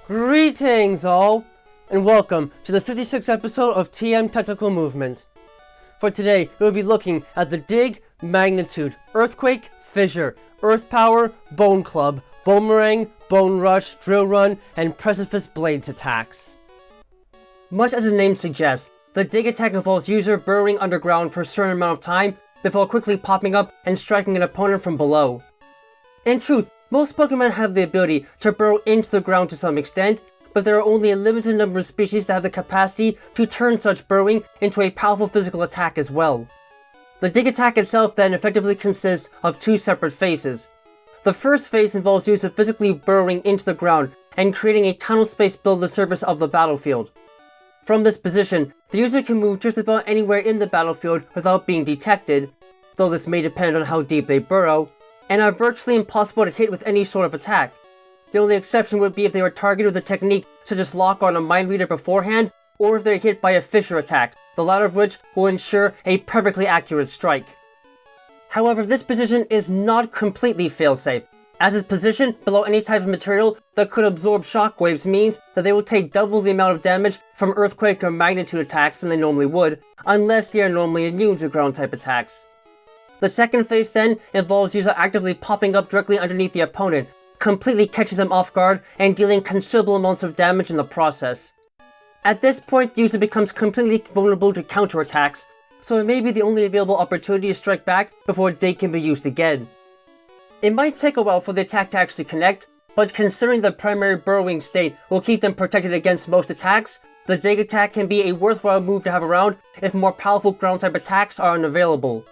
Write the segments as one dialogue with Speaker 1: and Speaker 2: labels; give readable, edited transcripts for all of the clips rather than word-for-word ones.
Speaker 1: Greetings all, and welcome to the 56th episode of TM Technical Movement. For today, we will be looking at the Dig, Magnitude, Earthquake, Fissure, Earth Power, Bone Club, Bonemerang, Bone Rush, Drill Run, and Precipice Blades attacks. Much as the name suggests, the Dig attack involves user burrowing underground for a certain amount of time before quickly popping up and striking an opponent from below. In truth, most Pokémon have the ability to burrow into the ground to some extent, but there are only a limited number of species that have the capacity to turn such burrowing into a powerful physical attack as well. The Dig attack itself then effectively consists of two separate phases. The first phase involves user physically burrowing into the ground and creating a tunnel space below the surface of the battlefield. From this position, the user can move just about anywhere in the battlefield without being detected, though this may depend on how deep they burrow, and are virtually impossible to hit with any sort of attack. The only exception would be if they were targeted with a technique such as lock on a mind reader beforehand, or if they're hit by a Fissure attack, the latter of which will ensure a perfectly accurate strike. However, this position is not completely failsafe, as its position below any type of material that could absorb shockwaves means that they will take double the amount of damage from earthquake or magnitude attacks than they normally would, unless they are normally immune to ground type attacks. The second phase then involves user actively popping up directly underneath the opponent, completely catching them off guard and dealing considerable amounts of damage in the process. At this point, the user becomes completely vulnerable to counterattacks, so it may be the only available opportunity to strike back before Dig can be used again. It might take a while for the attack to actually connect, but considering the primary burrowing state will keep them protected against most attacks, the Dig attack can be a worthwhile move to have around if more powerful ground type attacks are unavailable.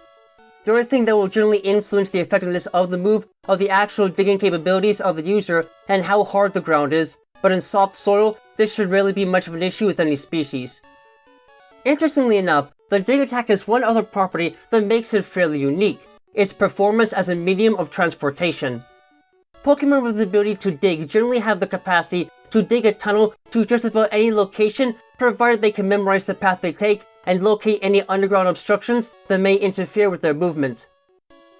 Speaker 1: The only thing that will generally influence the effectiveness of the move are the actual digging capabilities of the user and how hard the ground is, but in soft soil, this should rarely be much of an issue with any species. Interestingly enough, the Dig attack has one other property that makes it fairly unique: its performance as a medium of transportation. Pokémon with the ability to dig generally have the capacity to dig a tunnel to just about any location, provided they can memorize the path they take and locate any underground obstructions that may interfere with their movement.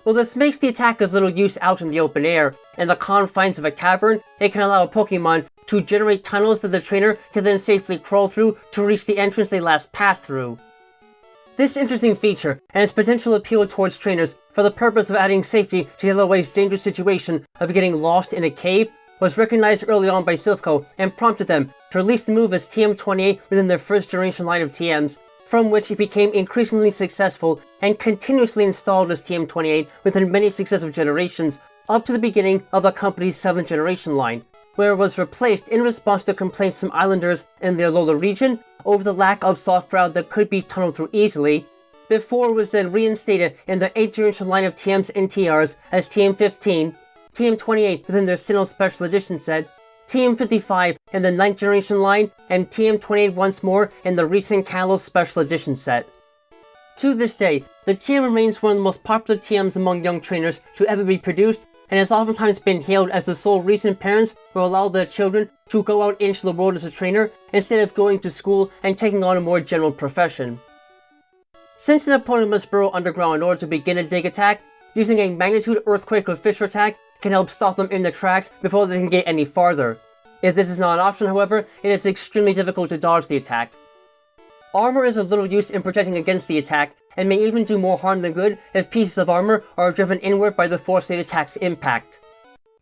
Speaker 1: While this makes the attack of little use out in the open air, in the confines of a cavern, it can allow a Pokémon to generate tunnels that the trainer can then safely crawl through to reach the entrance they last passed through. This interesting feature, and its potential appeal towards trainers for the purpose of adding safety to the otherwise dangerous situation of getting lost in a cave, was recognized early on by Silphco and prompted them to release the move as TM28 within their first generation line of TMs, from which it became increasingly successful and continuously installed as TM28 within many successive generations, up to the beginning of the company's 7th generation line, where it was replaced in response to complaints from islanders in the Alola region over the lack of soft ground that could be tunneled through easily, before it was then reinstated in the 8th generation line of TMs and TRs as TM15, TM28 within their Sinnoh Special Edition set, TM55 in the 9th generation line, and TM28 once more in the recent Kalos Special Edition set. To this day, the TM remains one of the most popular TMs among young trainers to ever be produced, and has oftentimes been hailed as the sole reason parents will allow their children to go out into the world as a trainer instead of going to school and taking on a more general profession. Since an opponent must burrow underground in order to begin a Dig attack, using a Magnitude, Earthquake, or Fissure attack can help stop them in their tracks before they can get any farther. If this is not an option, however, it is extremely difficult to dodge the attack. Armor is of little use in protecting against the attack, and may even do more harm than good if pieces of armor are driven inward by the force of the attack's impact.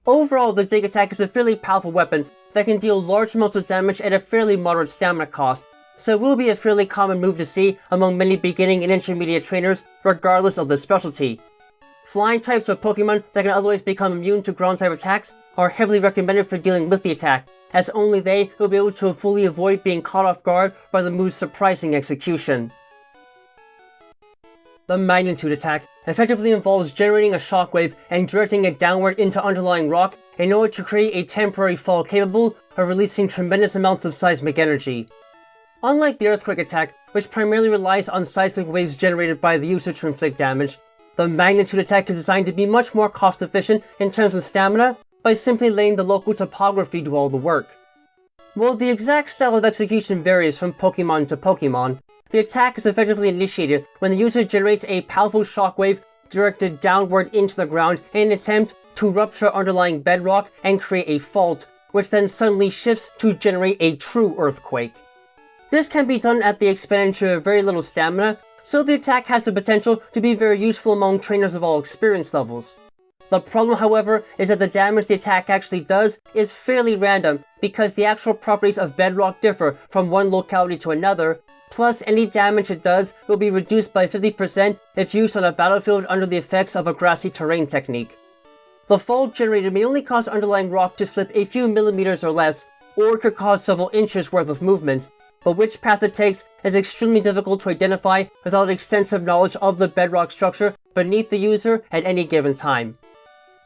Speaker 1: Overall, the Dig attack is a fairly powerful weapon that can deal large amounts of damage at a fairly moderate stamina cost, so it will be a fairly common move to see among many beginning and intermediate trainers regardless of their specialty. Flying types of Pokémon that can otherwise become immune to ground type attacks are heavily recommended for dealing with the attack, as only they will be able to fully avoid being caught off guard by the move's surprising execution. The Magnitude attack effectively involves generating a shockwave and directing it downward into underlying rock in order to create a temporary fall capable of releasing tremendous amounts of seismic energy. Unlike the Earthquake attack, which primarily relies on seismic waves generated by the user to inflict damage, the Magnitude attack is designed to be much more cost efficient in terms of stamina by simply letting the local topography do all the work. While the exact style of execution varies from Pokémon to Pokémon, the attack is effectively initiated when the user generates a powerful shockwave directed downward into the ground in an attempt to rupture underlying bedrock and create a fault, which then suddenly shifts to generate a true earthquake. This can be done at the expenditure of very little stamina, so the attack has the potential to be very useful among trainers of all experience levels. The problem, however, is that the damage the attack actually does is fairly random because the actual properties of bedrock differ from one locality to another, plus any damage it does will be reduced by 50% if used on a battlefield under the effects of a grassy terrain technique. The fall generated may only cause underlying rock to slip a few millimeters or less, or it could cause several inches worth of movement, but which path it takes is extremely difficult to identify without extensive knowledge of the bedrock structure beneath the user at any given time.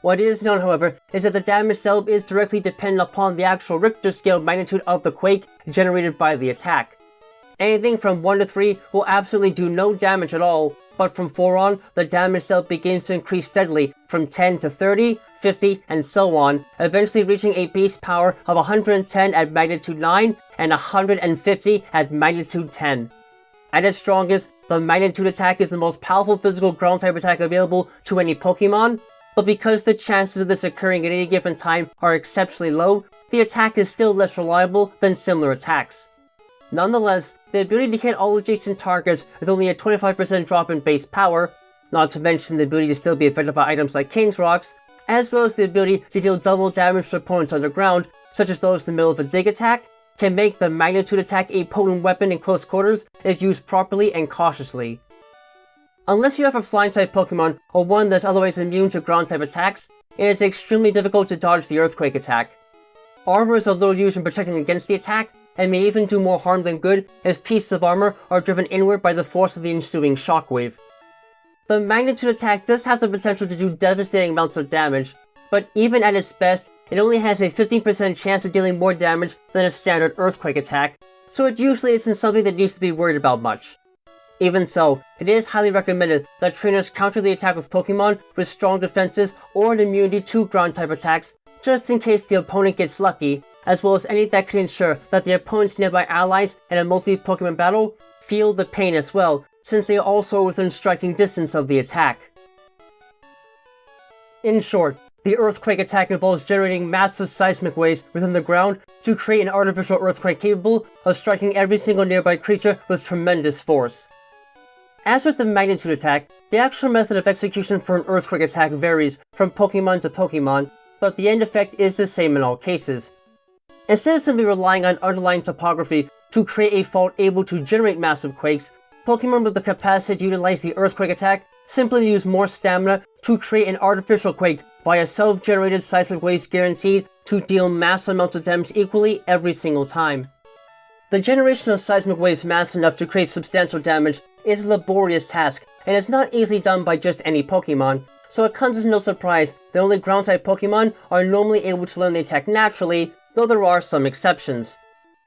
Speaker 1: What is known, however, is that the damage dealt is directly dependent upon the actual Richter scale magnitude of the quake generated by the attack. Anything from 1 to 3 will absolutely do no damage at all, but from 4 on, the damage dealt begins to increase steadily from 10 to 30, 50, and so on, eventually reaching a base power of 110 at magnitude 9 and 150 at magnitude 10. At its strongest, the magnitude attack is the most powerful physical ground type attack available to any Pokémon, but because the chances of this occurring at any given time are exceptionally low, the attack is still less reliable than similar attacks. Nonetheless, the ability to hit all adjacent targets with only a 25% drop in base power, not to mention the ability to still be affected by items like King's Rocks, as well as the ability to deal double damage to opponents underground, such as those in the middle of a dig attack, can make the magnitude attack a potent weapon in close quarters if used properly and cautiously. Unless you have a flying type Pokemon or one that's otherwise immune to ground type attacks, it is extremely difficult to dodge the earthquake attack. Armor is of little use in protecting against the attack, and may even do more harm than good if pieces of armor are driven inward by the force of the ensuing shockwave. The magnitude attack does have the potential to do devastating amounts of damage, but even at its best, it only has a 15% chance of dealing more damage than a standard earthquake attack, so it usually isn't something that needs to be worried about much. Even so, it is highly recommended that trainers counter the attack with Pokémon with strong defenses or an immunity to ground type attacks, just in case the opponent gets lucky, as well as any that can ensure that the opponent's nearby allies in a multi-Pokémon battle feel the pain as well, since they are also within striking distance of the attack. In short, the earthquake attack involves generating massive seismic waves within the ground to create an artificial earthquake capable of striking every single nearby creature with tremendous force. As with the magnitude attack, the actual method of execution for an earthquake attack varies from Pokémon to Pokémon, but the end effect is the same in all cases. Instead of simply relying on underlying topography to create a fault able to generate massive quakes, Pokémon with the capacity to utilize the earthquake attack simply use more stamina to create an artificial quake via self-generated seismic waves guaranteed to deal massive amounts of damage equally every single time. The generation of seismic waves mass enough to create substantial damage is a laborious task, and is not easily done by just any Pokémon, so it comes as no surprise that only ground-type Pokémon are normally able to learn the attack naturally, though there are some exceptions.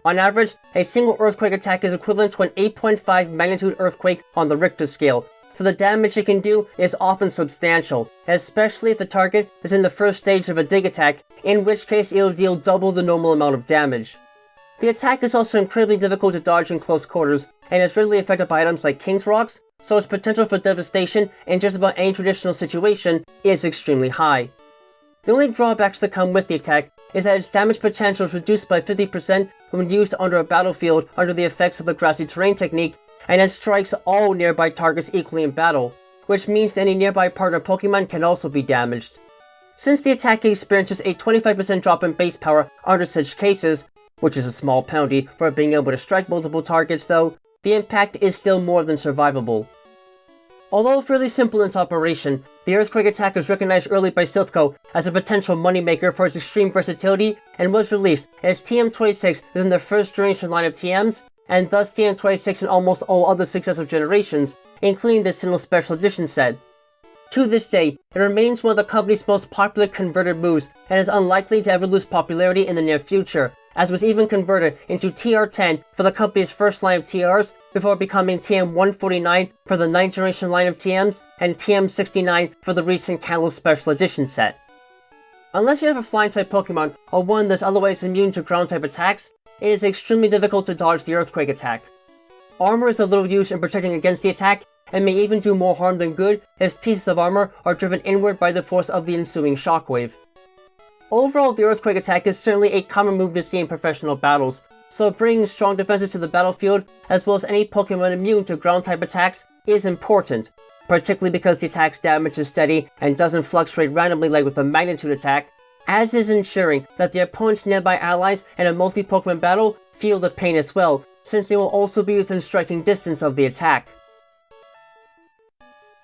Speaker 1: On average, a single earthquake attack is equivalent to an 8.5 magnitude earthquake on the Richter scale, so the damage it can do is often substantial, especially if the target is in the first stage of a dig attack, in which case it will deal double the normal amount of damage. The attack is also incredibly difficult to dodge in close quarters, and is readily affected by items like King's Rocks, so its potential for devastation in just about any traditional situation is extremely high. The only drawbacks that come with the attack is that its damage potential is reduced by 50% when used under a battlefield under the effects of the grassy terrain technique, and it strikes all nearby targets equally in battle, which means that any nearby partner Pokemon can also be damaged. Since the attack experiences a 25% drop in base power under such cases, which is a small penalty for being able to strike multiple targets though, the impact is still more than survivable. Although fairly simple in its operation, the earthquake attack was recognized early by Silphco as a potential moneymaker for its extreme versatility and was released as TM26 within their first generation line of TMs, and thus TM26 in almost all other successive generations, including the Sinnoh Special Edition set. To this day, it remains one of the company's most popular converted moves and is unlikely to ever lose popularity in the near future, as was even converted into TR10 for the company's first line of TRs before becoming TM149 for the 9th generation line of TMs and TM69 for the recent Kalos Special Edition set. Unless you have a flying type Pokemon or one that's otherwise immune to ground type attacks, it is extremely difficult to dodge the earthquake attack. Armor is of little use in protecting against the attack, and may even do more harm than good if pieces of armor are driven inward by the force of the ensuing shockwave. Overall, the Earthquake attack is certainly a common move to see in professional battles, so bringing strong defenses to the battlefield, as well as any Pokemon immune to ground-type attacks, is important, particularly because the attack's damage is steady and doesn't fluctuate randomly like with a magnitude attack, as is ensuring that the opponent's nearby allies in a multi-Pokemon battle feel the pain as well, since they will also be within striking distance of the attack.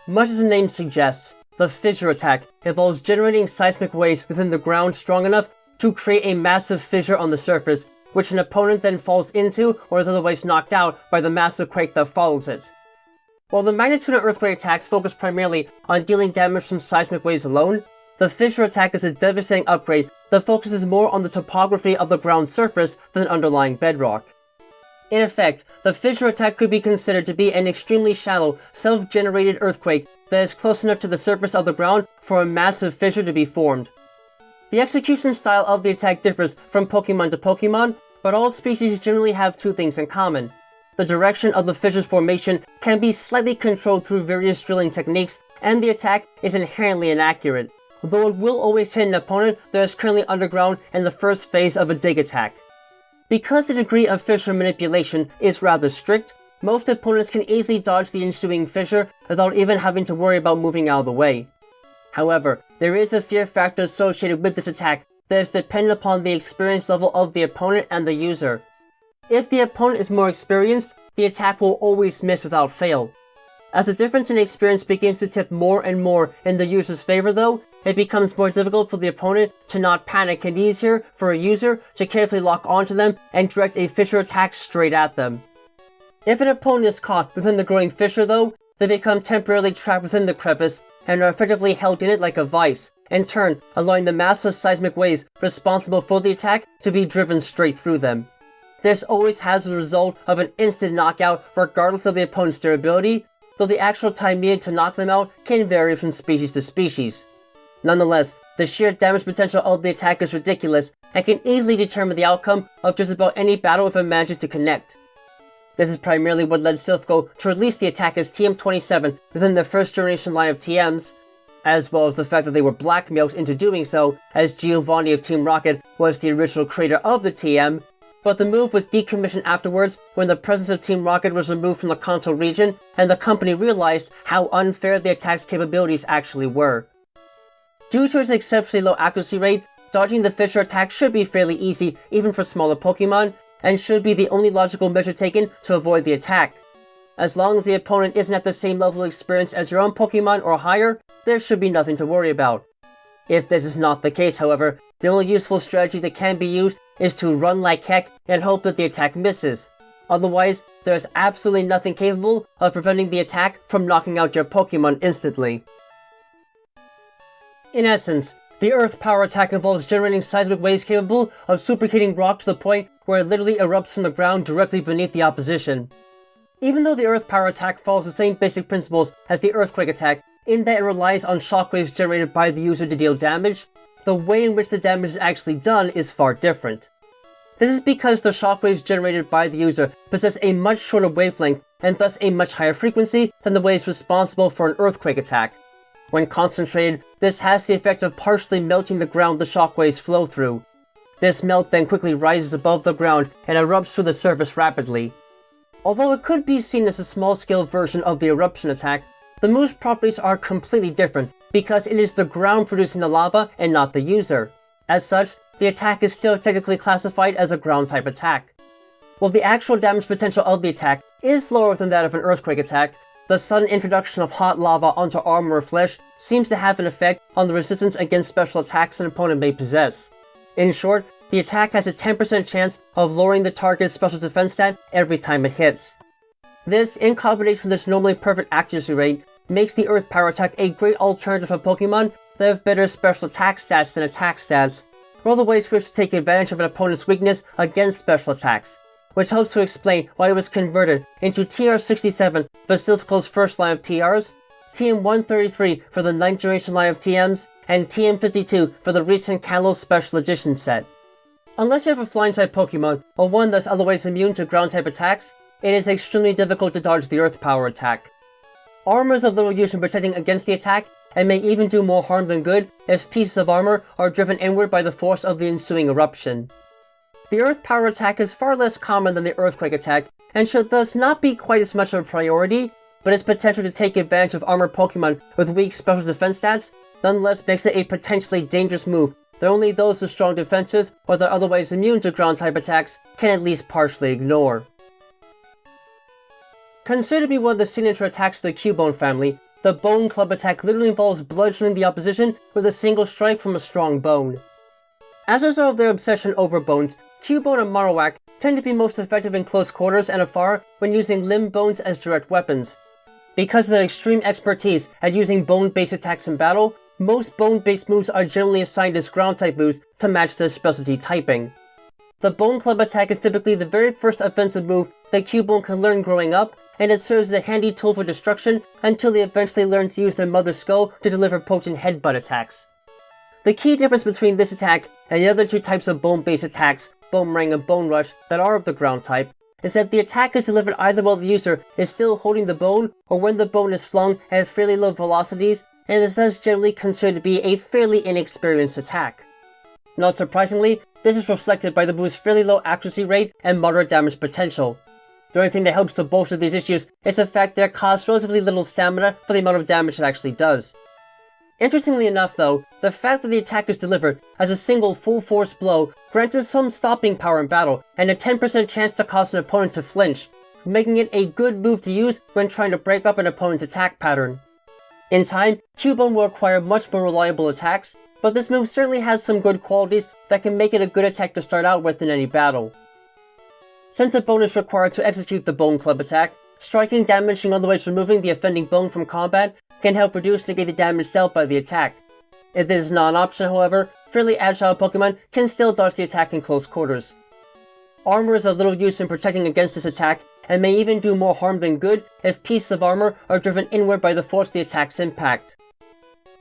Speaker 1: Much as the name suggests, the Fissure attack involves generating seismic waves within the ground strong enough to create a massive fissure on the surface, which an opponent then falls into or is otherwise knocked out by the massive quake that follows it. While the magnitude and earthquake attacks focus primarily on dealing damage from seismic waves alone, the Fissure attack is a devastating upgrade that focuses more on the topography of the ground surface than underlying bedrock. In effect, the Fissure attack could be considered to be an extremely shallow, self-generated earthquake that is close enough to the surface of the ground for a massive fissure to be formed. The execution style of the attack differs from Pokemon to Pokemon, but all species generally have two things in common. The direction of the fissure's formation can be slightly controlled through various drilling techniques, and the attack is inherently inaccurate, though it will always hit an opponent that is currently underground in the first phase of a dig attack. Because the degree of fissure manipulation is rather strict, most opponents can easily dodge the ensuing fissure without even having to worry about moving out of the way. However, there is a fear factor associated with this attack that is dependent upon the experience level of the opponent and the user. If the opponent is more experienced, the attack will always miss without fail. As the difference in experience begins to tip more and more in the user's favor though, it becomes more difficult for the opponent to not panic and easier for a user to carefully lock onto them and direct a fissure attack straight at them. If an opponent is caught within the growing fissure though, they become temporarily trapped within the crevice and are effectively held in it like a vice, in turn allowing the massive seismic waves responsible for the attack to be driven straight through them. This always has the result of an instant knockout regardless of the opponent's durability, though the actual time needed to knock them out can vary from species to species. Nonetheless, the sheer damage potential of the attack is ridiculous and can easily determine the outcome of just about any battle if it manages to connect. This is primarily what led Silphco to release the attack as TM27 within the first generation line of TMs, as well as the fact that they were blackmailed into doing so, as Giovanni of Team Rocket was the original creator of the TM, but the move was decommissioned afterwards when the presence of Team Rocket was removed from the Kanto region and the company realized how unfair the attack's capabilities actually were. Due to its exceptionally low accuracy rate, dodging the Fissure attack should be fairly easy even for smaller Pokemon, and should be the only logical measure taken to avoid the attack. As long as the opponent isn't at the same level of experience as your own Pokemon or higher, there should be nothing to worry about. If this is not the case, however, the only useful strategy that can be used is to run like heck and hope that the attack misses. Otherwise, there is absolutely nothing capable of preventing the attack from knocking out your Pokemon instantly. In essence, the Earth Power attack involves generating seismic waves capable of superheating rock to the point where it literally erupts from the ground directly beneath the opposition. Even though the Earth Power attack follows the same basic principles as the Earthquake attack, in that it relies on shockwaves generated by the user to deal damage, the way in which the damage is actually done is far different. This is because the shockwaves generated by the user possess a much shorter wavelength and thus a much higher frequency than the waves responsible for an Earthquake attack. When concentrated, this has the effect of partially melting the ground the shockwaves flow through. This melt then quickly rises above the ground and erupts through the surface rapidly. Although it could be seen as a small-scale version of the eruption attack, the move's properties are completely different because it is the ground producing the lava and not the user. As such, the attack is still technically classified as a ground-type attack. While the actual damage potential of the attack is lower than that of an Earthquake attack, the sudden introduction of hot lava onto armor or flesh seems to have an effect on the resistance against special attacks an opponent may possess. In short, the attack has a 10% chance of lowering the target's special defense stat every time it hits. This, in combination with its normally perfect accuracy rate, makes the Earth Power attack a great alternative for Pokemon that have better special attack stats than attack stats, or other ways for which to take advantage of an opponent's weakness against special attacks, which helps to explain why it was converted into TR67 for Silphco's first line of TRs, TM133 for the 9th generation line of TMs, and TM52 for the recent Kalos Special Edition set. Unless you have a flying-type Pokemon, or one that's otherwise immune to ground-type attacks, it is extremely difficult to dodge the Earth Power attack. Armor is of little use in protecting against the attack, and may even do more harm than good if pieces of armor are driven inward by the force of the ensuing eruption. The Earth Power attack is far less common than the Earthquake attack, and should thus not be quite as much of a priority, but its potential to take advantage of armored Pokemon with weak special defense stats nonetheless makes it a potentially dangerous move that only those with strong defenses or that are otherwise immune to ground-type attacks can at least partially ignore. Considered to be one of the signature attacks of the Cubone family, the Bone Club attack literally involves bludgeoning the opposition with a single strike from a strong bone. As a result of their obsession over bones, Cubone and Marowak tend to be most effective in close quarters and afar when using limb bones as direct weapons. Because of their extreme expertise at using bone-based attacks in battle, most bone-based moves are generally assigned as ground-type moves to match their specialty typing. The Bone Club attack is typically the very first offensive move that Cubone can learn growing up, and it serves as a handy tool for destruction until they eventually learn to use their Mother's Skull to deliver potent headbutt attacks. The key difference between this attack and the other two types of bone-based attacks, Bonemerang and Bone Rush, that are of the ground type, is that the attack is delivered either while the user is still holding the bone or when the bone is flung at fairly low velocities, and is thus generally considered to be a fairly inexperienced attack. Not surprisingly, this is reflected by the move's fairly low accuracy rate and moderate damage potential. The only thing that helps to bolster these issues is the fact that it costs relatively little stamina for the amount of damage it actually does. Interestingly enough though, the fact that the attack is delivered as a single full-force blow grants it some stopping power in battle and a 10% chance to cause an opponent to flinch, making it a good move to use when trying to break up an opponent's attack pattern. In time, Cubone will acquire much more reliable attacks, but this move certainly has some good qualities that can make it a good attack to start out with in any battle. Since a bone is required to execute the Bone Club attack, striking damage and otherwise removing the offending bone from combat can help reduce negate the damage dealt by the attack. If this is not an option, however, fairly agile Pokemon can still dodge the attack in close quarters. Armor is of little use in protecting against this attack, and may even do more harm than good if pieces of armor are driven inward by the force of the attack's impact.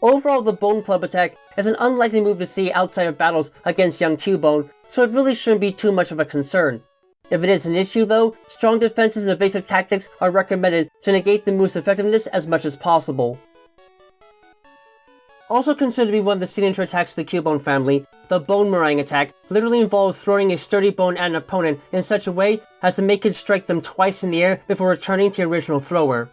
Speaker 1: Overall, the Bone Club attack is an unlikely move to see outside of battles against young Cubone, so it really shouldn't be too much of a concern. If it is an issue though, strong defenses and evasive tactics are recommended to negate the move's effectiveness as much as possible. Also considered to be one of the signature attacks of the Cubone family, the Bonemerang attack literally involves throwing a sturdy bone at an opponent in such a way as to make it strike them twice in the air before returning to the original thrower.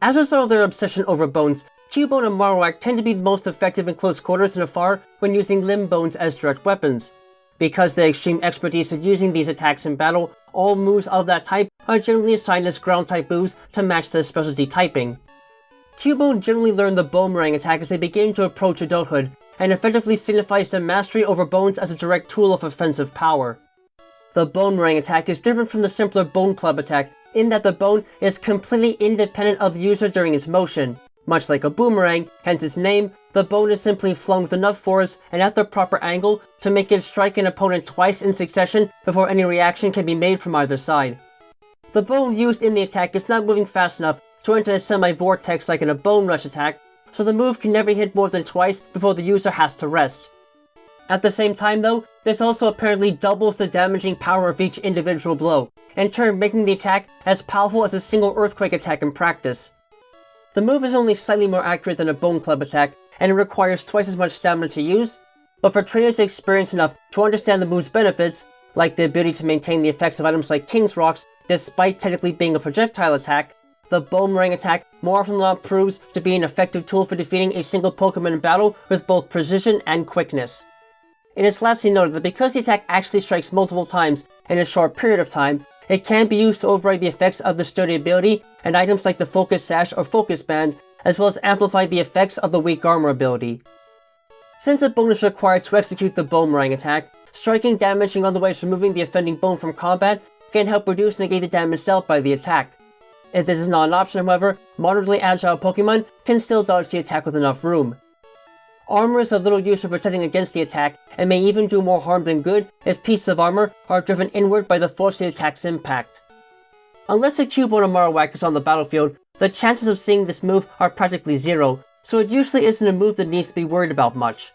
Speaker 1: As a result of their obsession over bones, Cubone and Marowak tend to be the most effective in close quarters and afar when using limb bones as direct weapons. Because of their extreme expertise at using these attacks in battle, all moves of that type are generally assigned as ground-type moves to match their specialty typing. Cubone generally learn the Bonemerang attack as they begin to approach adulthood, and effectively signifies their mastery over bones as a direct tool of offensive power. The Bonemerang attack is different from the simpler Bone Club attack in that the bone is completely independent of the user during its motion. Much like a boomerang, hence its name, the bone is simply flung with enough force and at the proper angle to make it strike an opponent twice in succession before any reaction can be made from either side. The bone used in the attack is not moving fast enough to enter a semi-vortex like in a Bone Rush attack, so the move can never hit more than twice before the user has to rest. At the same time though, this also apparently doubles the damaging power of each individual blow, in turn making the attack as powerful as a single Earthquake attack in practice. The move is only slightly more accurate than a Bone Club attack, and it requires twice as much stamina to use, but for trainers experienced enough to understand the move's benefits, like the ability to maintain the effects of items like King's Rocks despite technically being a projectile attack, the Bonemerang attack more often than not proves to be an effective tool for defeating a single Pokemon in battle with both precision and quickness. It is lastly noted that because the attack actually strikes multiple times in a short period of time, it can be used to override the effects of the sturdy ability and items like the Focus Sash or Focus Band, as well as amplify the effects of the weak armor ability. Since a bone is required to execute the Bonemerang attack, striking damage and otherwise removing the offending bone from combat can help reduce and negate the damage dealt by the attack. If this is not an option, however, moderately agile Pokemon can still dodge the attack with enough room. Armor is of little use for protecting against the attack, and may even do more harm than good if pieces of armor are driven inward by the force of the attack's impact. Unless a Cubone or Marowak is on the battlefield, the chances of seeing this move are practically zero, so it usually isn't a move that needs to be worried about much.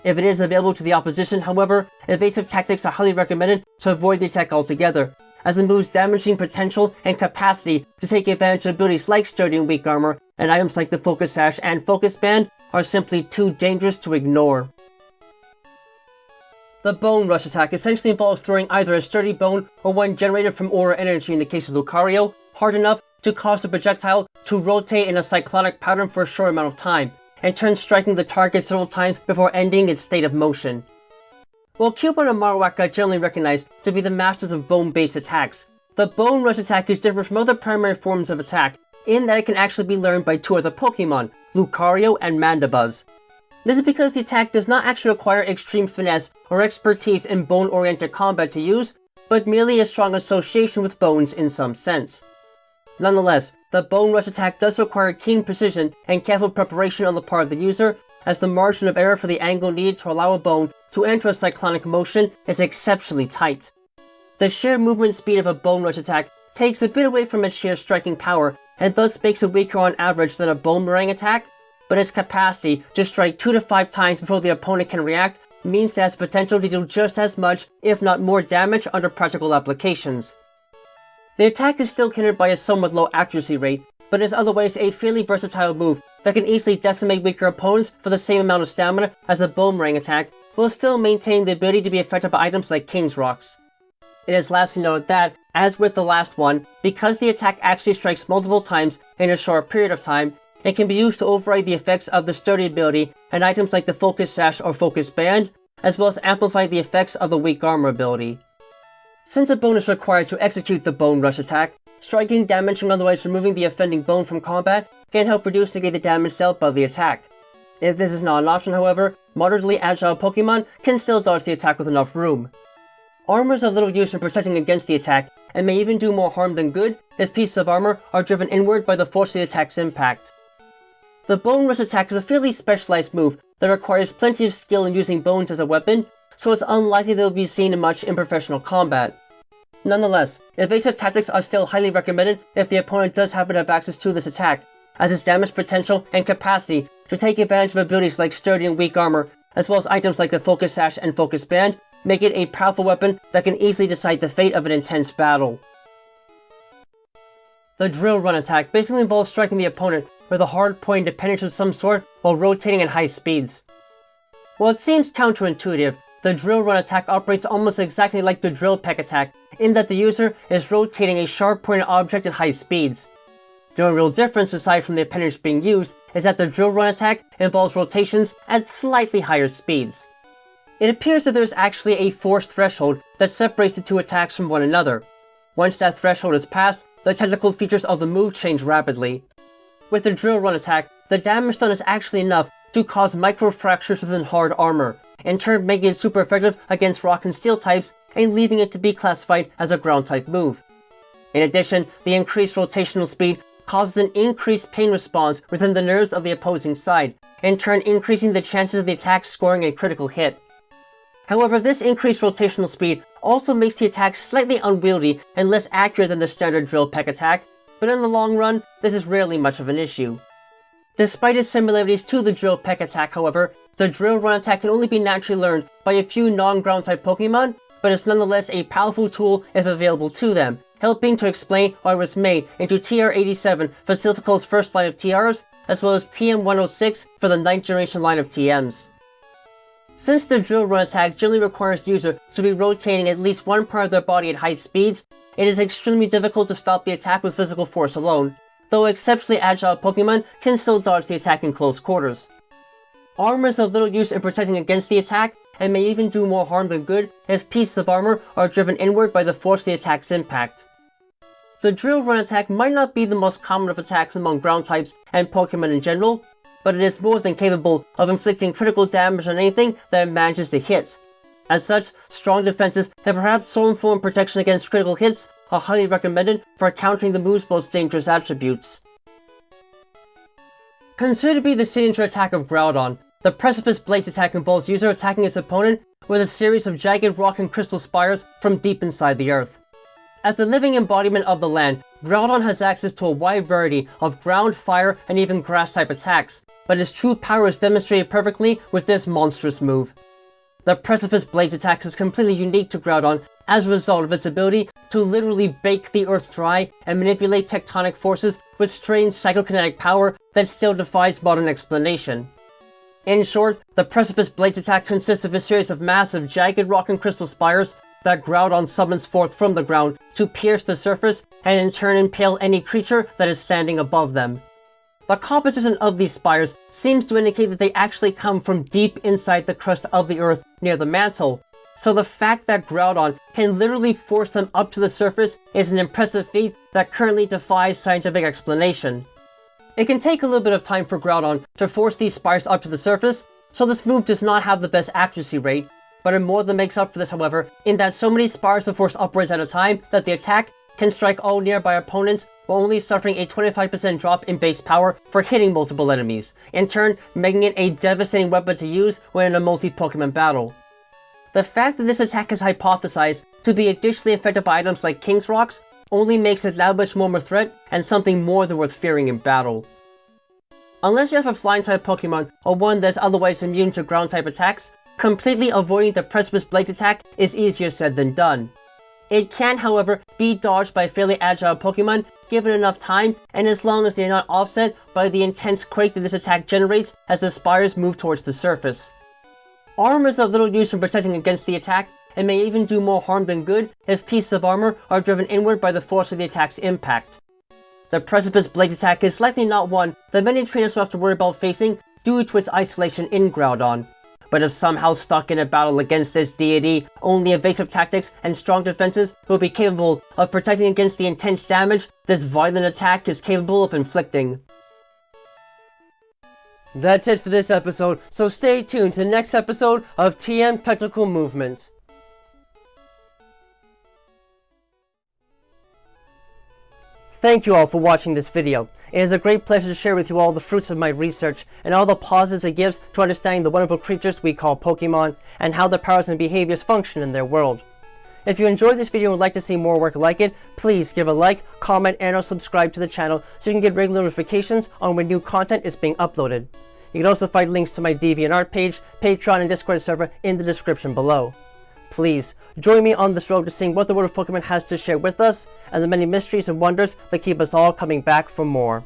Speaker 1: If it is available to the opposition, however, evasive tactics are highly recommended to avoid the attack altogether, as the move's damaging potential and capacity to take advantage of abilities like sturdy and weak armor and items like the Focus Sash and Focus Band are simply too dangerous to ignore. The Bone Rush attack essentially involves throwing either a sturdy bone or one generated from aura energy in the case of Lucario, hard enough to cause the projectile to rotate in a cyclonic pattern for a short amount of time, and turn striking the target several times before ending its state of motion. While Cubone and Marowak are generally recognized to be the masters of bone-based attacks, the Bone Rush attack is different from other primary forms of attack in that it can actually be learned by two other Pokémon, Lucario and Mandibuzz. This is because the attack does not actually require extreme finesse or expertise in bone-oriented combat to use, but merely a strong association with bones in some sense. Nonetheless, the Bone Rush attack does require keen precision and careful preparation on the part of the user, as the margin of error for the angle needed to allow a bone to enter a cyclonic motion is exceptionally tight. The sheer movement speed of a Bone Rush attack takes a bit away from its sheer striking power, and thus makes it weaker on average than a Bonemerang attack, but its capacity to strike 2 to 5 times before the opponent can react means that it has potential to do just as much, if not more damage under practical applications. The attack is still hindered by a somewhat low accuracy rate, but is otherwise a fairly versatile move that can easily decimate weaker opponents for the same amount of stamina as a Bonemerang attack, while still maintaining the ability to be affected by items like King's Rocks. It is lastly noted that, as with the last one, because the attack actually strikes multiple times in a short period of time, it can be used to override the effects of the Sturdy ability and items like the Focus Sash or Focus Band, as well as amplify the effects of the Weak Armor ability. Since a bone is required to execute the Bone Rush attack, striking, damaging, or otherwise removing the offending bone from combat can help reduce negate the damage dealt by the attack. If this is not an option, however, moderately agile Pokemon can still dodge the attack with enough room. Armor is of little use in protecting against the attack, and may even do more harm than good if pieces of armor are driven inward by the force of the attack's impact. The Bone Rush attack is a fairly specialized move that requires plenty of skill in using bones as a weapon, so it's unlikely they will be seen much in professional combat. Nonetheless, evasive tactics are still highly recommended if the opponent does happen to have access to this attack, as its damage potential and capacity to take advantage of abilities like Sturdy and Weak Armor, as well as items like the Focus Sash and Focus Band, make it a powerful weapon that can easily decide the fate of an intense battle. The Drill Run attack basically involves striking the opponent with a hard point to penetrate of some sort while rotating at high speeds. While it seems counterintuitive, the Drill Run attack operates almost exactly like the Drill Peck attack, in that the user is rotating a sharp-pointed object at high speeds. The only real difference, aside from the appendage being used, is that the Drill Run attack involves rotations at slightly higher speeds. It appears that there is actually a force threshold that separates the two attacks from one another. Once that threshold is passed, the technical features of the move change rapidly. With the Drill Run attack, the damage done is actually enough to cause micro-fractures within hard armor, in turn making it super effective against rock and steel types and leaving it to be classified as a ground type move. In addition, the increased rotational speed causes an increased pain response within the nerves of the opposing side, in turn increasing the chances of the attack scoring a critical hit. However, this increased rotational speed also makes the attack slightly unwieldy and less accurate than the standard Drill Peck attack, but in the long run, this is rarely much of an issue. Despite its similarities to the Drill Peck attack, however, the Drill Run attack can only be naturally learned by a few non-ground type Pokemon, but is nonetheless a powerful tool if available to them, helping to explain why it was made into TR-87 for Silphical's first line of TRs, as well as TM-106 for the 9th generation line of TMs. Since the Drill Run attack generally requires the user to be rotating at least one part of their body at high speeds, it is extremely difficult to stop the attack with physical force alone, though exceptionally agile Pokemon can still dodge the attack in close quarters. Armor is of little use in protecting against the attack, and may even do more harm than good if pieces of armor are driven inward by the force of the attack's impact. The Drill Run attack might not be the most common of attacks among ground types and Pokemon in general, but it is more than capable of inflicting critical damage on anything that it manages to hit. As such, strong defenses and perhaps some form of protection against critical hits are highly recommended for countering the move's most dangerous attributes. Considered to be the signature attack of Groudon, the Precipice Blades attack involves user attacking its opponent with a series of jagged rock and crystal spires from deep inside the earth. As the living embodiment of the land, Groudon has access to a wide variety of ground, fire, and even grass-type attacks, but its true power is demonstrated perfectly with this monstrous move. The Precipice Blades attack is completely unique to Groudon as a result of its ability to literally bake the earth dry and manipulate tectonic forces with strange psychokinetic power that still defies modern explanation. In short, the Precipice Blades attack consists of a series of massive, jagged rock and crystal spires that Groudon summons forth from the ground to pierce the surface and in turn impale any creature that is standing above them. The composition of these spires seems to indicate that they actually come from deep inside the crust of the earth near the mantle, so the fact that Groudon can literally force them up to the surface is an impressive feat that currently defies scientific explanation. It can take a little bit of time for Groudon to force these spires up to the surface, so this move does not have the best accuracy rate, but it more than makes up for this, however, in that so many spires are forced upwards at a time that the attack can strike all nearby opponents while only suffering a 25% drop in base power for hitting multiple enemies, in turn making it a devastating weapon to use when in a multi-Pokemon battle. The fact that this attack is hypothesized to be additionally affected by items like King's Rocks only makes it that much more of a threat and something more than worth fearing in battle. Unless you have a flying type Pokemon or one that is otherwise immune to ground type attacks, completely avoiding the Precipice Blades attack is easier said than done. It can, however, be dodged by fairly agile Pokemon given enough time and as long as they are not offset by the intense quake that this attack generates as the spires move towards the surface. Armor is of little use in protecting against the attack and may even do more harm than good if pieces of armor are driven inward by the force of the attack's impact. The Precipice Blades attack is likely not one that many trainers will have to worry about facing due to its isolation in Groudon. But if somehow stuck in a battle against this deity, only evasive tactics and strong defenses will be capable of protecting against the intense damage this violent attack is capable of inflicting. That's it for this episode, so stay tuned to the next episode of TM Technical Movement. Thank you all for watching this video. It is a great pleasure to share with you all the fruits of my research and all the positives it gives to understanding the wonderful creatures we call Pokemon and how their powers and behaviors function in their world. If you enjoyed this video and would like to see more work like it, please give a like, comment, and or subscribe to the channel so you can get regular notifications on when new content is being uploaded. You can also find links to my DeviantArt page, Patreon, and Discord server in the description below. Please, join me on this road to seeing what the world of Pokemon has to share with us, and the many mysteries and wonders that keep us all coming back for more.